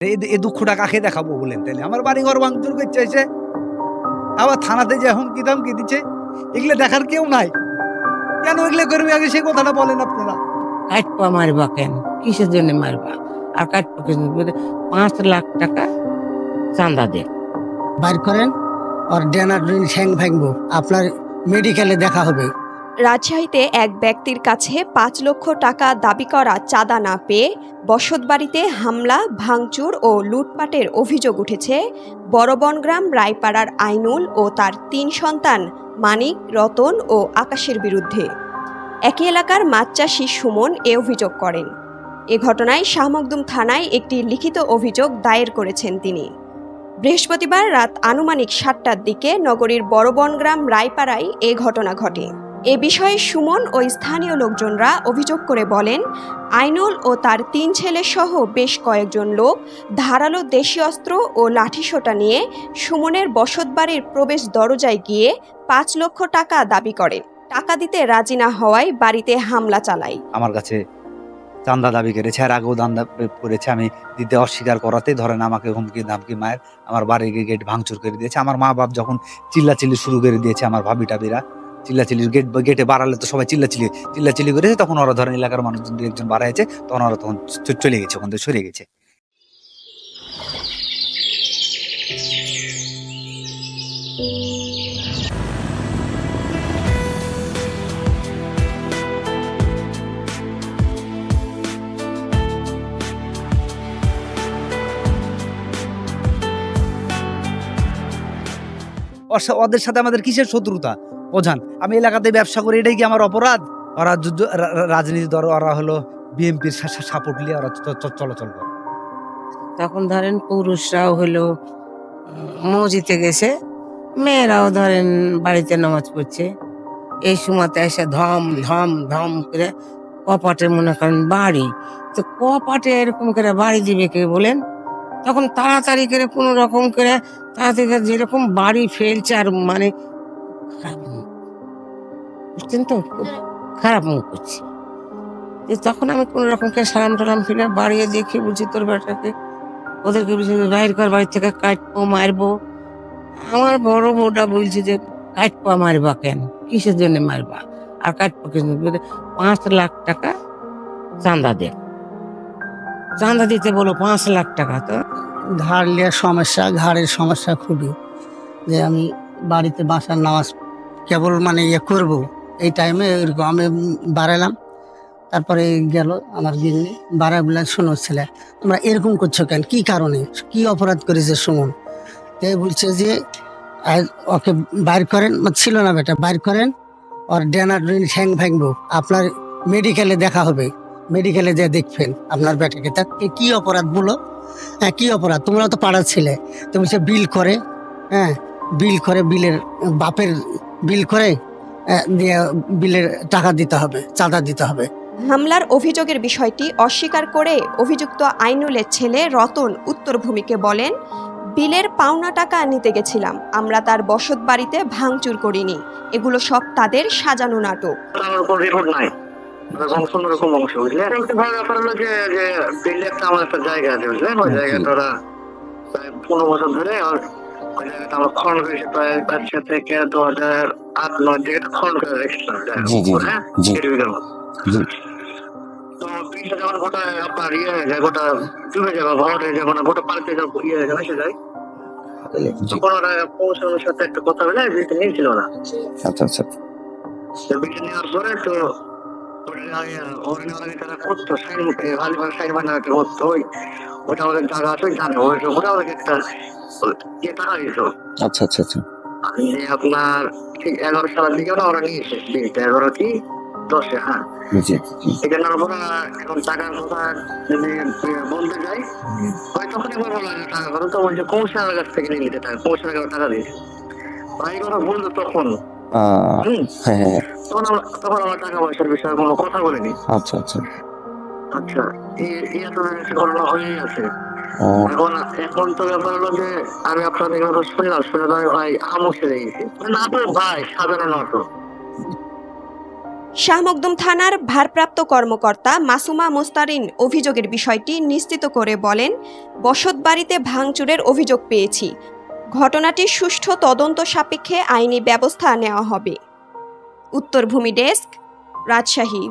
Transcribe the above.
এই দুঃখটা কাকে দেখাবো বলেন? তাইলে আমার বাড়ি ঘর ভাঙচুর করছে এসে, আবার থানাতে যে হুমকি দামকি দিচ্ছে, এগুলো দেখার কেউ নাই। কেন এগুলো করবে আগে সেই কথাটা বলেন আপনারা। কাটপা মারবা কেন, কিসের জন্য মারবা? আর কাটপা কিছু 5 লাখ টাকা চাঁদা দে, বাইর করেন, আর ডেনার ঠ্যাং ভাঙবো, আপনার মেডিকেলে দেখা হবে। রাজশাহীতে এক ব্যক্তির কাছে ৫ লক্ষ টাকা দাবি করা চাঁদা না পেয়ে বসতবাড়িতে হামলা, ভাঙচুর ও লুটপাটের অভিযোগ উঠেছে বড়বনগ্রাম রায়পাড়ার আইনুল ও তার ৩ সন্তান মানিক, রতন ও আকাশের বিরুদ্ধে। একই এলাকার মাছ চাষী সুমন এ অভিযোগ করেন। এ ঘটনায় শাহমখদুম থানায় একটি লিখিত অভিযোগ দায়ের করেছেন তিনি। বৃহস্পতিবার রাত আনুমানিক ৭টার দিকে নগরীর বড়বনগ্রাম রায়পাড়ায় এ ঘটনা ঘটে। এ বিষয়ে সুমন ও স্থানীয় লোকজনরা অভিযোগ করে বলেন, আইনুল ও তার ৩ ছেলে সহ বেশ কয়েকজন লোক ধারালো দেশীয় অস্ত্র ও লাঠিসোঁটা নিয়ে সুমনের বসতবাড়ির প্রবেশ দরজায় গিয়ে ৫ লক্ষ টাকা দাবি করে। টাকা দিতে রাজি না হওয়ায় বাড়িতে হামলা চালায়। আমার কাছে চান্দা দাবি করেছে, আর আগেও দান্দা করেছে। আমি দিতে অস্বীকার করাতে ধরেন আমাকে হুমকি ধামকি মায়ের আমার বাড়ির গেট ভাঙচুর করে দিয়েছে। আমার মা বাপ যখন চিল্লাচিল্লি শুরু করে দিয়েছে, আমার ভাবি টাবিরা চিল্লাচিল্লি গেটে বাড়ালে তো সবাই চিল্লাচিল্লি করেছে, তখন ওরা ধরেন এলাকার মানুষজন ২-১ জন বাড়াইছে, তখন ওরা তখন চলে গেছে, ওখান থেকে সরে গেছে। ওদের সাথে আমাদের কিসের শত্রুতা বোঝান? আমি এলাকাতে ব্যবসা করি, এটাই কি আমার অপরাধ? ওরা রাজনীতি দল, ওরা হলো বিএনপির সাপোর্ট নিয়ে ওরা চলাচল করে। তখন ধরেন পুরুষরাও হলো মসজিদে গেছে, মেয়েরাও ধরেন বাড়িতে নামাজ পড়ছে। এই সময়তে এসে ধম ধম ধম করে কপাটে মনে করেন বাড়ি, তো কপাটে এরকম করে বাড়ি দিবে কে বলেন? তখন তাড়াতাড়ি করে কোনো রকম করে তাড়াতাড়ি করে যেরকম বাড়ি ফেলছে, আর মানে বুঝছেন তো, খুব খারাপ মুখ করছে। তখন আমি কোন রকম করে সালাম টালাম ফিরে বাড়িয়ে দেখে বুঝি তোর বেটাকে, ওদেরকে বুঝি বাইর কর, বাড়ি থেকে কাটপো মারবো। আমার বড় বউটা বলছে যে কাটপা মারবা কেন, কিসের জন্য মারবা? আর কাটপা কিছু 5 লাখ টাকা চাঁদা দে, চাঁদা দিতে বলো 5 লাখ টাকা। তো ঘাড় লিয়ার সমস্যা, ঘাড়ের সমস্যা খুবই, যে আমি বাড়িতে বাসার নামাজ কেবল মানে করবো, এই টাইমে এরকম আমি বাড়ালাম। তারপরে গেল আমার গিন্নি বাড়া বলে, শোনো ছেলে, তোমরা এরকম করছো কেন, কি কারণে, কি অপরাধ করেছে সুমন? তাই বলছে যে ওকে বাইর করেন, ছিল না বেটা, বাইর করেন, ওর ডেনার ঠ্যাং ভাঙবো, আপনার মেডিকেলে দেখা হবে, মেডিকেলে যে দেখবেন আপনার বেটাকে। তাকে কি অপরাধ বলো? হ্যাঁ, কি অপরাধ? তোমরা তো পাড়ার ছেলে। তো বলছে বিল করে, হ্যাঁ বিল করে, বিলের বাপের বিল করে দিয়ে বিলের টাকা দিতে হবে, চাঁদা দিতে হবে। হামলার অভিযোগের বিষয়টি অস্বীকার করে অভিযুক্ত আইনুলের ছেলে রতন উত্তরভূমিকে বলেন, বিলের পাওনা টাকা নিতে গেছিলাম, আমরা তার বসত বাড়িতে ভাঙচুর করিনি, এগুলো সব তাদের সাজানো নাটক। আমার একটা জায়গা আছে, বুঝলেন, ওই জায়গাটা ওরা প্রায় 15 বছর ধরে ওই জায়গাটা আমরা খনন করেছি, প্রায় 5 থেকে 2008-9 থেকে খনন করে রেখেছিলাম। হ্যাঁ, তো বিলটা যখন গোটা আপনার ইয়ে হয়ে যায়, গোটা ডুবে যাবে, ভরাট হয়ে যাবে, গোটা পানিতে ইয়ে হয়ে যাবে, এসে যায়, তখন ওরা পৌঁছানোর সাথে একটা কথা বলে বিলটা নিয়েছিল না। আচ্ছা আচ্ছা, বিলটা নেওয়ার পরে তো তারা করতো সাইন বানা করতো, ওটা ওদের জায়গা আছে, জানে ওটা ওদেরকে একটা টাকা দিত। আচ্ছা আচ্ছা আচ্ছা, আপনার ঠিক 11 সালের দিকে ওরা নিয়েছে বিলটা, 11 কি 10-এ। হ্যাঁ, এটা নেওয়ার পর এখন টাকার কথা যদি বলতে যাই, ওই তখন এবার বলা যায় টাকা করো, তো বলছে কমিশনারের কাছ থেকে নিয়ে নিতে, টাকা কমিশনার টাকা দিয়েছে। ভাই কথা বলতো তখন, তখন আমরা টাকা পয়সার বিষয়ে কোনো কথা বলিনি। আচ্ছা আচ্ছা আচ্ছা, এই ঘটনা হয়েই আছে। এখন তো ব্যাপার হলো যে আমি আপনাদের শুনলাম ভাই আমও ছেড়ে গেছি, নাটক ভাই, সাধারণ নাটক। শাহ মখদুম থানার ভারপ্রাপ্ত কর্মকর্তা মাসুমা মোস্তারিন অভিযোগের বিষয়টি নিশ্চিত করে বলেন, বসতবাড়িতে ভাঙচুরের অভিযোগ পেয়েছি। ঘটনাটির সুষ্ঠু তদন্ত সাপেক্ষে আইনি ব্যবস্থা নেওয়া হবে। উত্তরভূমি ডেস্ক, রাজশাহী।